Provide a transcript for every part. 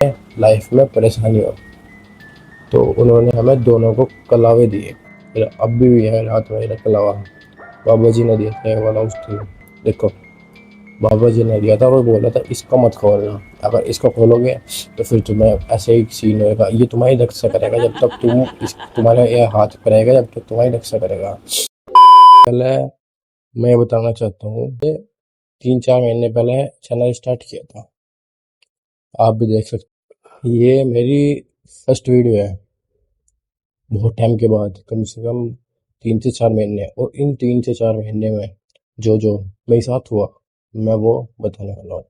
Life में परेशानी हो। तो उन्होंने हमें दोनों को कलावे दिए। फिर अब भी है रात में कलावा बाबा जी ने दिया था ये वाला उस दिन। देखो, बाबा जी ने दिया था, वो बोला था इसको मत खोलना, अगर इसको खोलोगे तो फिर तुम्हें ऐसे ही सीन होएगा, ये तुम्हारी रक्षा करेगा जब तक तुम्हारे ये हाथ पर रहेगा, जब तक तुम्हारी रक्षा करेगा। पहले मैं बताना चाहता हूँ कि 3-4 महीने पहले चैनल स्टार्ट किया था, आप भी देख सकते। ये मेरी फर्स्ट वीडियो है बहुत टाइम के बाद, कम से कम 3 से 4 महीने। और इन 3 से 4 महीने में जो जो मेरे साथ हुआ मैं वो बताने वाला हूँ।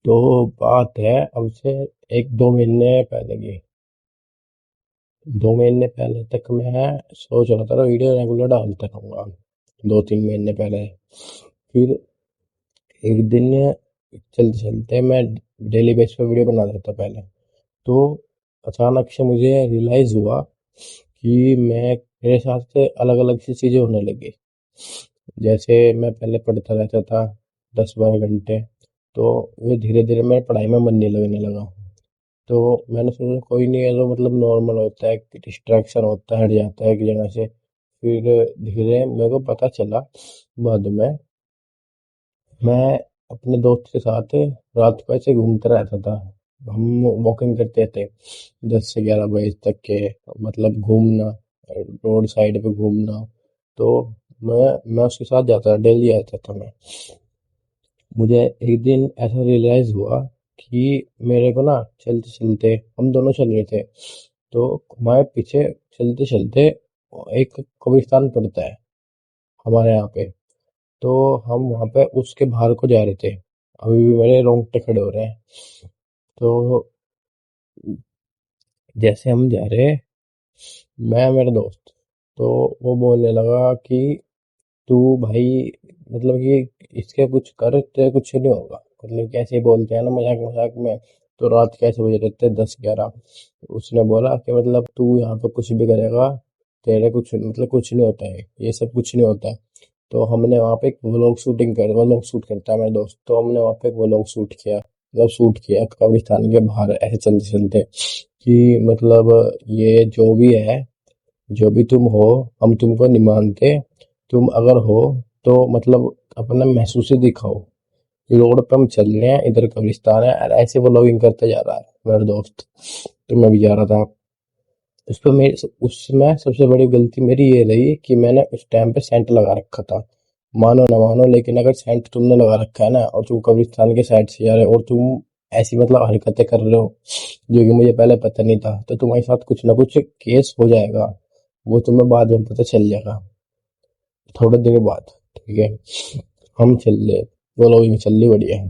तो बात है अब से 1-2 महीने पहले की। 2 महीने पहले तक मैं सोच रहा था वीडियो रेगुलर डालता रहूँगा, 2-3 महीने पहले। फिर एक दिन चलते चलते मैं डेली बेस पे वीडियो बना देता पहले। तो अचानक से मुझे रियलाइज़ हुआ कि मेरे साथ से अलग अलग सी चीज़ें होने लगी। जैसे मैं पहले पढ़ता रहता था 10-12 घंटे, तो ये धीरे धीरे मेरे पढ़ाई में मन नहीं लगने लगा। तो मैंने सोचा कोई नहीं है, तो मतलब नॉर्मल होता है, डिस्ट्रैक्शन होता है, हट जाता है एक जगह से। फिर धीरे मेरे को पता चला बाद में, मैं अपने दोस्त के साथ रात को ऐसे घूमता रहता था। हम वॉकिंग करते थे 10 से 11 बजे तक के, मतलब घूमना, रोड साइड पे घूमना। तो मैं उसके साथ जाता था, डेली जाता था मैं। मुझे एक दिन ऐसा रियलाइज हुआ कि मेरे को ना चलते चलते, हम दोनों चल रहे थे, तो हमारे पीछे चलते चलते एक कब्रिस्तान पड़ता है हमारे यहाँ पे। तो हम वहाँ पे उसके बाहर को जा रहे थे, अभी भी मेरे रोंगटे खड़े हो रहे हैं। तो जैसे हम जा रहे, मैं मेरा दोस्त, तो वो बोलने लगा कि तू भाई, मतलब कि इसके कुछ कर, तेरे कुछ नहीं होगा। मतलब कैसे बोलते हैं ना मजाक मजाक में। तो रात कैसे बजे रहते 10-11, उसने बोला कि मतलब तू यहाँ पे कुछ भी करेगा, तेरे कुछ मतलब कुछ नहीं होता है, ये सब कुछ नहीं होता है। तो हमने वहाँ पे एक व्लॉग शूट करता है मेरा दोस्त, तो हमने वहाँ पे एक व्लॉग शूट किया, मतलब शूट किया कब्रिस्तान के बाहर ऐसे चलते चलते कि मतलब ये जो भी है, जो भी तुम हो, हम तुमको नहीं मानते। तुम अगर हो तो मतलब अपना महसूस ही दिखाओ। रोड पे हम चल रहे हैं, इधर कब्रिस्तान है, और ऐसे व्लॉगिंग करते जा रहा है मेरा दोस्त। तो मैं भी जा रहा था उस पर। मेरी उसमें सबसे बड़ी गलती मेरी ये रही कि मैंने उस टाइम पे सेंट लगा रखा था। मानो ना मानो, लेकिन अगर सेंट तुमने लगा रखा है ना, और तुम कब्रिस्तान के साइड से जा रहे हो, और तुम ऐसी मतलब हरकतें कर रहे हो जो कि मुझे पहले पता नहीं था, तो तुम्हारे साथ कुछ ना कुछ केस हो जाएगा। वो तुम्हें बाद में पता चल जाएगा, थोड़े दिन बाद। ठीक है, हम चल रहे, व्लॉगिंग चल रही बढ़िया।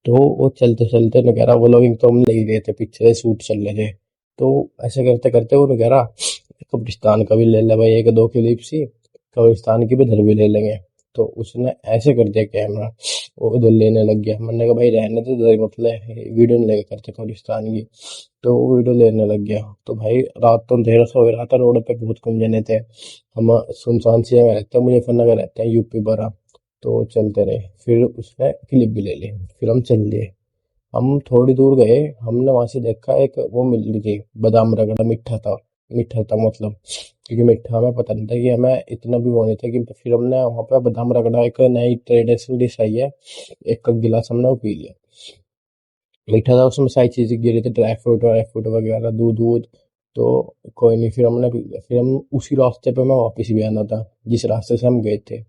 तो वो चलते चलते मैं कह रहा, व्लॉगिंग तो हम ले ही रहे थे, पिक्चर शूट चल रहे थे। तो ऐसे करते करते वो कह रहा कब्रिस्तान का भी ले ले भाई, 1-2 क्लिप सी कब्रिस्तान की भी इधर भी ले लेंगे। तो उसने ऐसे कर दिया कैमरा, वो उधर लेने लग गया। मैंने कहा भाई रहने तो इधर मतलब वीडियो नहीं लेके करते कब्रिस्तान की। तो वो वीडियो लेने लग गया। तो भाई रात तो अंधेरा सा हो रहा था, रोड पे बहुत कम जने थे, हम सुनसान सी जगह रहते हैं, मुजफ्फरनगर रहते हैं, यूपी 12। तो चलते रहे, फिर उसने क्लिप भी ले ली, फिर हम चल लिए। हम थोड़ी दूर गए, हमने वहां से देखा एक वो मिल रही थी, बादाम रगड़ा, मीठा था। मीठा था मतलब, क्योंकि मीठा हमें पता नहीं था कि हमें इतना भी वो नहीं था। कि फिर हमने वहाँ पे बादाम रगड़ा, एक नई ट्रेडिशनल डिश आई है, एक का गिलास हमने वो पी लिया। मीठा था, उसमें सारी चीज़ें गिरी थी, ड्राई फ्रूट वगैरह, दूध वूध। तो कोई नहीं, फिर हमने पी लिया। फिर हम उसी रास्ते पे मैं वापस भी आना था जिस रास्ते से हम गए थे।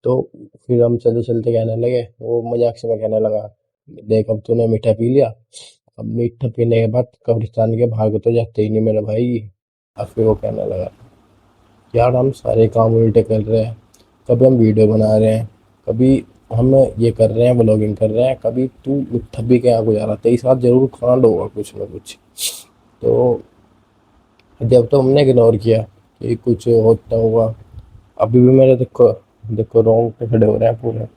तो फिर हम चलते चलते कहने लगे, वो मजाक से मैं कहने लगा, देख अब तूने मीठा पी लिया, अब मीठा पीने के बाद कब्रिस्तान के बाहर को तो जाते ही नहीं मेरा भाई। अब फिर वो कहने लगा, यार हम सारे काम उल्टे कर रहे हैं, कभी हम वीडियो बना रहे हैं, कभी हम ये कर रहे हैं, व्लॉगिंग कर रहे हैं, कभी तू मीठा पी के यहाँ को जा रहा, तेरे साथ जरूर कांड होगा कुछ ना कुछ। तो जब तो हमने इग्नोर किया कि कुछ होता होगा। अभी भी मेरे देखो, देखो रोंग पे खड़े हो रहे हैं पूरे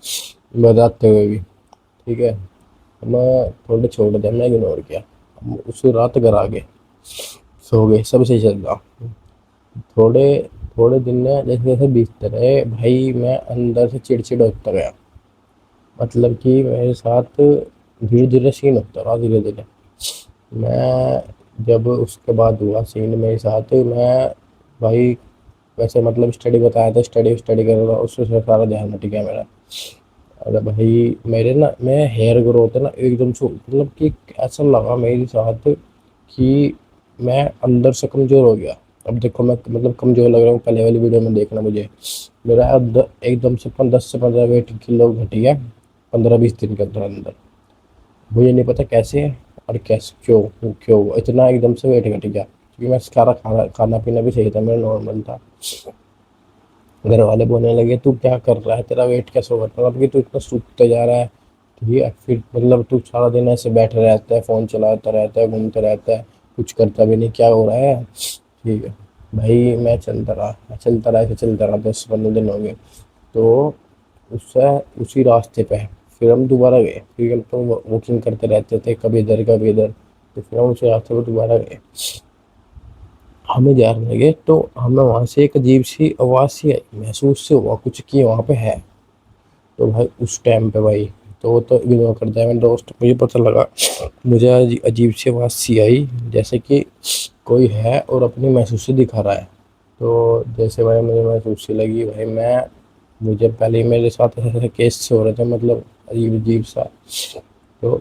बताते हुए भी। ठीक है, मैं थोड़े छोड़ दिया, हमने इग्नोर किया। हम उसी रात घर आ गए, सो गए, सब सही चल रहा। थोड़े थोड़े दिन में जैसे जैसे बीतते रहे भाई, मैं अंदर से चिड़चिड़ होता गया। मतलब कि मेरे साथ धीरे धीरे सीन होता रहा, धीरे धीरे मैं, जब उसके बाद हुआ सीन मेरे साथ, मैं भाई वैसे मतलब स्टडी बताया था, स्टडी स्टडी कर रहा, उससे सारा ध्यान हट गया मेरा। अरे भाई मेरे ना, मैं हेयर ग्रोथ है ना एकदम से, मतलब कि ऐसा लगा मेरे साथ कि मैं अंदर से कमज़ोर हो गया। अब देखो मैं मतलब कमज़ोर लग रहा हूँ, पहले वाली वीडियो में देखना मुझे, मेरा एकदम से 10 से 15 वेट किलो घट गया 15-20 दिन के अंदर अंदर। मुझे नहीं पता कैसे और कैसे, क्यों क्यों इतना एकदम से वेट घट गया, क्योंकि मैं सारा खाना खाना पीना भी सही था, मेरा नॉर्मल था। घर वाले बोलने लगे तू क्या कर रहा है, तेरा वेट कैसे बढ़ रहा है, मतलब कि तू इतना सूखते जा रहा है। ठीक है, फिर मतलब तू सारा दिन ऐसे बैठे रहता है, फ़ोन चलाता रहता है, घूमता रहता है, कुछ करता भी नहीं, क्या हो रहा है। ठीक है भाई, मैं चलता रहा, ऐसे चलता रहा, 10-15 दिन हो गए। तो उससे उसी रास्ते पे फिर हम दोबारा गए, फिर हम तो वॉकिंग करते रहते थे, कभी इधर कभी इधर। तो फिर हम उसी रास्ते पे दोबारा गए, हमें जाने लगे, तो हमें वहाँ से एक अजीब सी आवाज़ सी आई, महसूस से हुआ कुछ कि वहाँ पे है। तो भाई उस टाइम पे भाई, तो वो तो इग्नोर कर दिया मेरे दोस्त, मुझे पता लगा, मुझे अजीब सी आवाज़ सी आई, जैसे कि कोई है और अपनी महसूस से दिखा रहा है। तो जैसे भाई मुझे महसूस सी लगी भाई, मैं, मुझे पहले ही मेरे साथ ऐसे ऐसे केस से हो रहे थे, मतलब अजीब अजीब सा। तो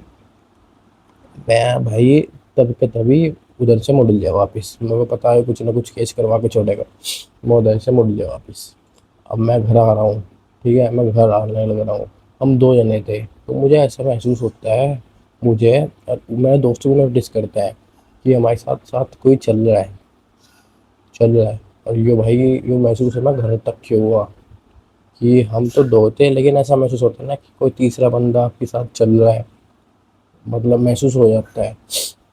मैं भाई तब के तभी उधर से मुड़ लिया वापस, मेरे को पता है कुछ ना कुछ केस करवा के छोड़ेगा। मैं उधर से मुड़ लिया वापस। अब मैं घर आ रहा हूँ, ठीक है, मैं घर आने लग रहा हूँ। हम 2 जने थे, तो मुझे ऐसा महसूस होता है, मुझे, और मेरा दोस्त भी नोटिस करता है कि हमारे साथ साथ कोई चल रहा है, चल रहा है। और ये भाई ये महसूस है ना घर तक क्यों हुआ, कि हम तो 2 थे, लेकिन ऐसा महसूस होता है ना कि कोई तीसरा बंदा आपके साथ चल रहा है, मतलब महसूस हो जाता है।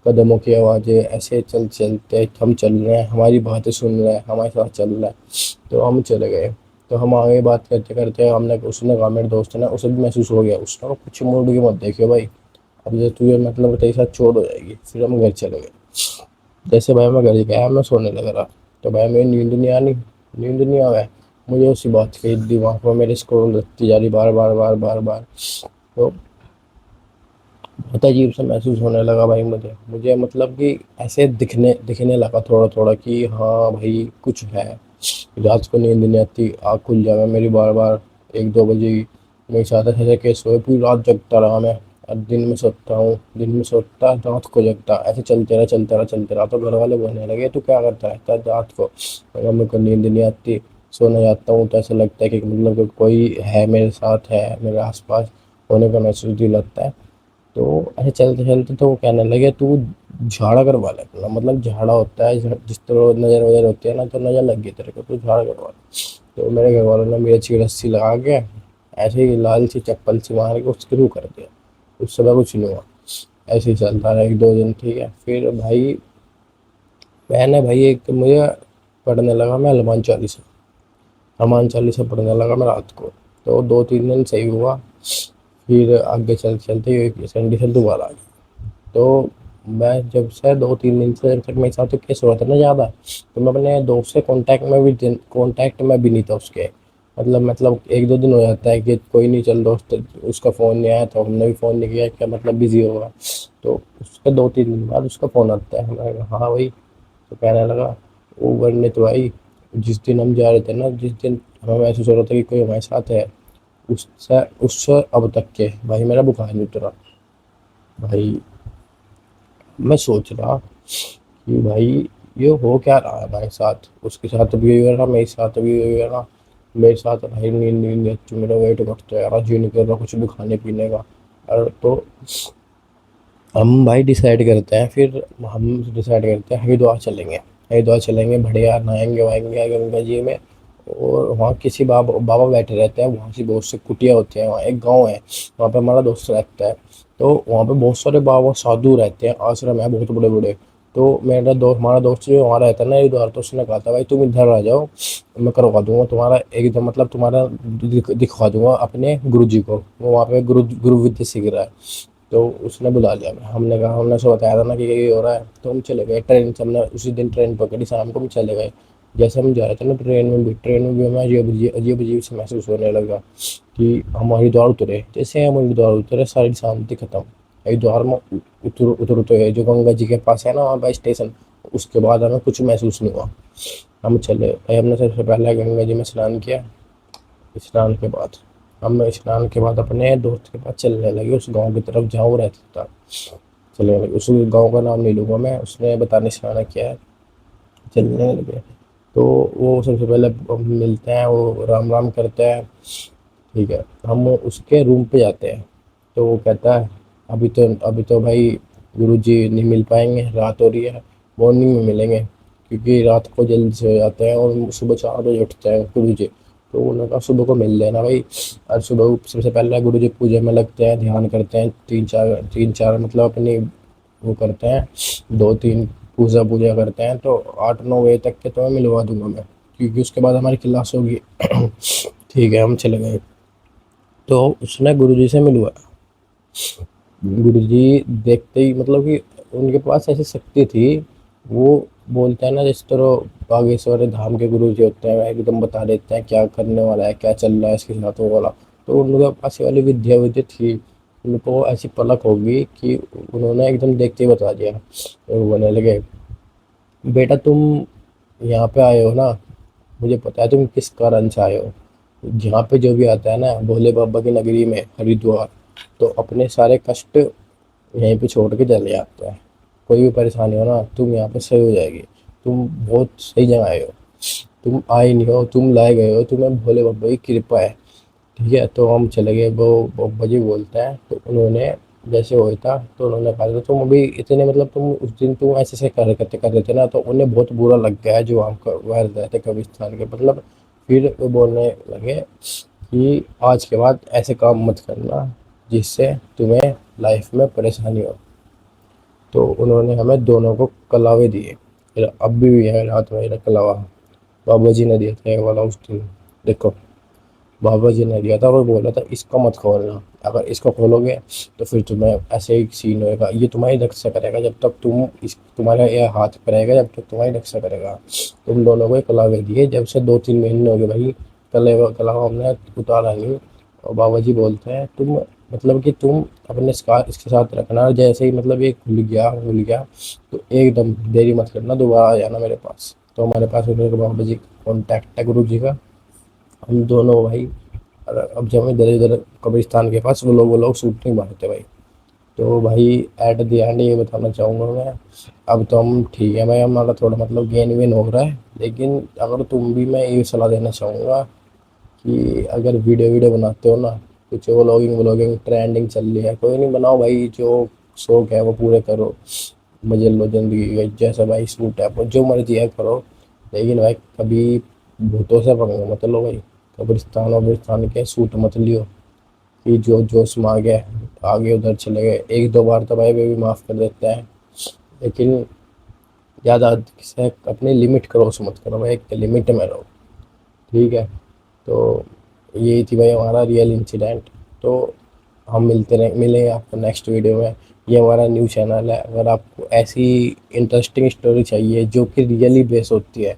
कदमों की आवाज़ें, ऐसे चलते हम चल रहे हैं, हमारी बातें सुन रहा है, हमारे साथ चल रहा है। तो हम चले गए, तो हम आगे बात करते करते हमने, उसने कहा, मेरे दोस्त ने, उसे भी महसूस हो गया, उसने कहा कुछ मोड़ के मत देखियो भाई, अब जो तुझे मतलब तेरे साथ चोट हो जाएगी। फिर हम घर चले गए। जैसे भाई मैं घर गया, मैं सोने लग रहा, तो भाई मेरी नींद नहीं आनी, नींद नहीं आ रहा है। मुझे उसी बात की दिमाग में मेरे स्क्रॉल लगती जा रही, बार बार बार बार बार। तो बहुत अजीब सा महसूस होने लगा भाई, मुझे मुझे मतलब कि ऐसे दिखने दिखने लगा थोड़ा थोड़ा कि हाँ भाई कुछ है। रात को नींद नहीं आती, आँख खुल जावे मेरी बार बार, 1-2 बजे ही। मेरे साथ ऐसे केस हुए, पूरी रात जगता रहा मैं, और दिन में सोता हूँ, दिन में सोता रात को जगता, ऐसे चलते रहा चलते रहा चलते रहा। तो घर वाले बोलने लगे तू क्या करता रहता है रात को, मैंने, मेरे को नींद नहीं आती, सोने जाता हूँ तो ऐसा लगता है कि मतलब कि कोई है मेरे साथ, है मेरे आसपास होने का महसूस दिलाता है। तो ऐसे चलते चलते तो वो कहने लगे तू झाड़ा करवा ले अपना, मतलब झाड़ा होता है, जिस तरह नज़र वजर होती है ना, तो नज़र लग गई तेरे को, तू झाड़ा करवा ले। तो मेरे घर वालों ने मेरी अच्छी रस्सी लगा के, ऐसे ही लाल सी चप्पल से मार के उसके थ्रू कर दिया। उस समय कुछ नहीं हुआ, ऐसे ही चलता रहा 1-2 दिन। ठीक है, फिर भाई मैंने भाई एक मुझे पढ़ने लगा मैं हनुमान चालीसा पढ़ने लगा मैं रात को। तो 2-3 दिन सही हुआ, फिर आगे चलते चलते ये कंडीशन दोबारा आ गई। तो मैं जब से 2-3 दिन से, जब तक मेरे साथ तो केस हुआ था ना ज़्यादा, तो मैं अपने दोस्त से कांटेक्ट में भी नहीं था उसके। मतलब 1-2 दिन हो जाता है कि कोई नहीं, चल दोस्त उसका फ़ोन नहीं आया तो हमने भी फ़ोन नहीं किया, क्या मतलब बिज़ी होगा। तो उसके 2-3 दिन बाद उसका फ़ोन आता है, मैंने कहा हाँ भाई। तो कहने लगा वो वर्णित भाई, जिस दिन हम जा रहे थे ना, जिस दिन हमें महसूस हो रहा था कि कोई हमारे साथ है, उससे उससे अब तक के भाई मेरा बुखार नहीं उतरा। भाई मैं सोच रहा कि भाई ये हो क्या रहा है हमारे साथ, उसके साथ भी यही हो रहा, मेरे साथ भी यही हो रहा। मेरे साथ भाई नींद नींद नहीं आती, मेरा वेट बढ़ता जा रहा, जी नहीं कर रहा कुछ भी खाने पीने का। और तो हम भाई डिसाइड करते हैं, फिर हम डिसाइड करते हैं हरिद्वार चलेंगे, हरिद्वार चलेंगे, बढ़िया नहाएंगे वाएंगे गंगा जी में। और वहाँ किसी बाबा बाबा बैठे रहते हैं, वहाँ से बहुत से कुटिया होती हैं, वहाँ एक गांव है, वहाँ पे हमारा दोस्त रहता है। तो वहाँ पे बहुत सारे बाबा साधु रहते हैं, आश्रम है बहुत बड़े बड़े। तो मेरा दोस्त, हमारा दोस्त जो वहाँ रहता है ना हरिद्वार, तो उसने कहा था भाई तुम इधर आ जाओ, मैं करवा दूंगा तुम्हारा एकदम, मतलब तुम्हारा दिखवा दूंगा अपने गुरु जी को, वो वहाँ पे गुरु विद्या सीख रहा है। तो उसने बुला लिया, हमने कहा, हमने उसे बताया था ना कि ये हो रहा है, तो हम चले गए ट्रेन से, हमने उसी दिन ट्रेन पकड़ी, शाम को हम चले गए। जैसे हम जा रहे थे ना ट्रेन में भी हमें अजीब अजीब से महसूस होने लगा कि हम हरिद्वार उतरे, जैसे हम हरिद्वार उतरे सारी शांति खत्म। हरिद्वार में उतरते हुए जो गंगा जी के पास है ना वहाँ पर स्टेशन, उसके बाद हमें कुछ महसूस नहीं हुआ। हम चले भाई, हमने सबसे पहले गंगा जी में स्नान किया। स्नान के बाद अपने दोस्त के पास चलने लगे उस गांव की तरफ जहाँ वो रहता था। चलने लगे, उस गांव का नाम नहीं लूँगा मैं, उसने बताने सिखाना क्या है। चलने लगे तो वो सबसे पहले हम मिलते हैं, वो राम राम करते हैं। ठीक है, हम उसके रूम पे जाते हैं। तो वो कहता है अभी तो भाई गुरुजी नहीं मिल पाएंगे, रात हो रही है, मॉर्निंग में मिलेंगे, क्योंकि रात को जल्दी से हो जाते हैं और सुबह 4 बजे उठते हैं गुरुजी। तो उन्होंने कहा सुबह को मिल लेना भाई। और सुबह सबसे पहले गुरुजी पूजा में लगते हैं, ध्यान करते हैं, तीन चार मतलब अपनी वो करते हैं, 2-3 पूजा पूजा करते हैं। तो 8-9 बजे तक के तो मैं मिलवा दूंगा मैं, क्योंकि उसके बाद हमारी क्लास होगी। ठीक है, हम चले गए। तो उसने गुरुजी से मिलवा, गुरुजी देखते ही मतलब कि उनके पास ऐसी शक्ति थी। वो बोलते हैं ना, जिस तरह बागेश्वर धाम के गुरुजी होते हैं एकदम बता देते हैं क्या करने वाला है, क्या चल रहा है इसके साथ, वो वाला। तो उनके पास ये वाली विद्या विद्या थी। उनको ऐसी पलक होगी कि उन्होंने एकदम देखते ही बता दिया। और वो बोलने लगे, बेटा तुम यहाँ पे आए हो ना, मुझे पता है तुम किस कारण से आए हो। यहाँ पे जो भी आता है ना भोले बाबा की नगरी में हरिद्वार, तो अपने सारे कष्ट यहीं पे छोड़ के चले जाता है। कोई भी परेशानी हो ना, तुम यहाँ पे सही हो जाएगी। तुम बहुत सही जगह आए हो, तुम आए नहीं हो, तुम लाए गए हो, तुम्हें भोले बाबा की कृपा है। ठीक है, तो हम चले गए। वो बाबा जी बोलते हैं, तो उन्होंने जैसे हुआ था तो उन्होंने कहा था तुम अभी इतने मतलब तुम उस दिन तुम ऐसे ऐसे कर रहे थे ना, तो उन्हें बहुत बुरा लग गया है जो हम वह रहे थे कब्रिस्तान के मतलब। फिर वो बोलने लगे कि आज के बाद ऐसे काम मत करना जिससे तुम्हें लाइफ में परेशानी हो। तो उन्होंने हमें दोनों को कलावे दिए। फिर अब भी है रात में मेरा कलावा, बाबा जी ने दिया था ये वाला उस दिन। देखो, बाबा जी ने दिया था और बोला था इसको मत खोलना, अगर इसको खोलोगे तो फिर तुम्हें ऐसे ही सीन होएगा, ये तुम्हारी रक्षा करेगा जब तक तुम इस तुम्हारे ये हाथ पे रहेगा, जब तक तुम्हारी रक्षा करेगा। तुम दोनों को कलावे दिए, जब से 2-3 महीने हो गए भाई, कलावा हमने उतारा नहीं। और बाबा जी बोलते हैं तुम मतलब कि तुम अपने इसके साथ रखना, जैसे ही मतलब ये खुल गया तो एकदम देरी मत करना, दोबारा आ जाना मेरे पास। तो हमारे पास उन्होंने बाबा जी कॉन्टैक्ट है गुरु जी का। हम दोनों भाई, और अब जब मैं इधर इधर कब्रिस्तान के पास वो लोग शूट नहीं मारते भाई। तो भाई एट द एंड ये बताना चाहूँगा मैं, अब तो हम ठीक है भाई, हमारा थोड़ा मतलब गेन वेन हो रहा है, लेकिन अगर तुम भी, मैं ये सलाह देना चाहूँगा कि अगर वीडियो वीडियो बनाते हो ना, कुछ व्लॉगिंग व्लॉगिंग ट्रेंडिंग चल रही है, कोई नहीं, बनाओ भाई, जो शौक है वो पूरे करो, मजे लो जिंदगी के, जैसा भाई सूट है आपको जो मर्जी है करो। लेकिन भाई कभी भूतों से पंगा मत लो भाई, कब्रिस्तान वब्रिस्तान के सूट मत लियो कि जो जोश में आ गए, आगे उधर चले गए। 1-2 बार तो भाई वे भी माफ़ कर देते हैं, लेकिन ज़्यादा से अपनी लिमिट क्रॉस मत करो भाई, एक लिमिट में रहो। ठीक है, तो यही थी भाई हमारा रियल इंसिडेंट। तो हम मिलेंगे आपको नेक्स्ट वीडियो में। ये हमारा न्यू चैनल है, अगर आपको ऐसी इंटरेस्टिंग स्टोरी चाहिए जो कि रियली बेस होती है,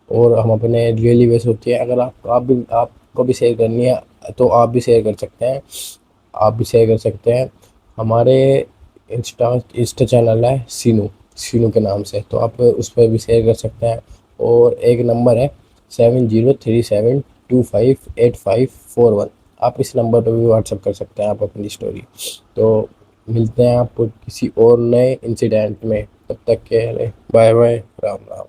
और हम अपने रियली बेस होती है, अगर आपको भी शेयर करनी है तो आप भी शेयर कर सकते हैं। हमारे इंस्टा चैनल है सीनू, सीनू के नाम से, तो आप उस पर भी शेयर कर सकते हैं। और एक नंबर है 7037258541, आप इस नंबर पर भी व्हाट्सअप कर सकते हैं आप अपनी स्टोरी। तो मिलते हैं आपको किसी और नए इंसिडेंट में, तब तक के लिए बाय बाय, राम राम।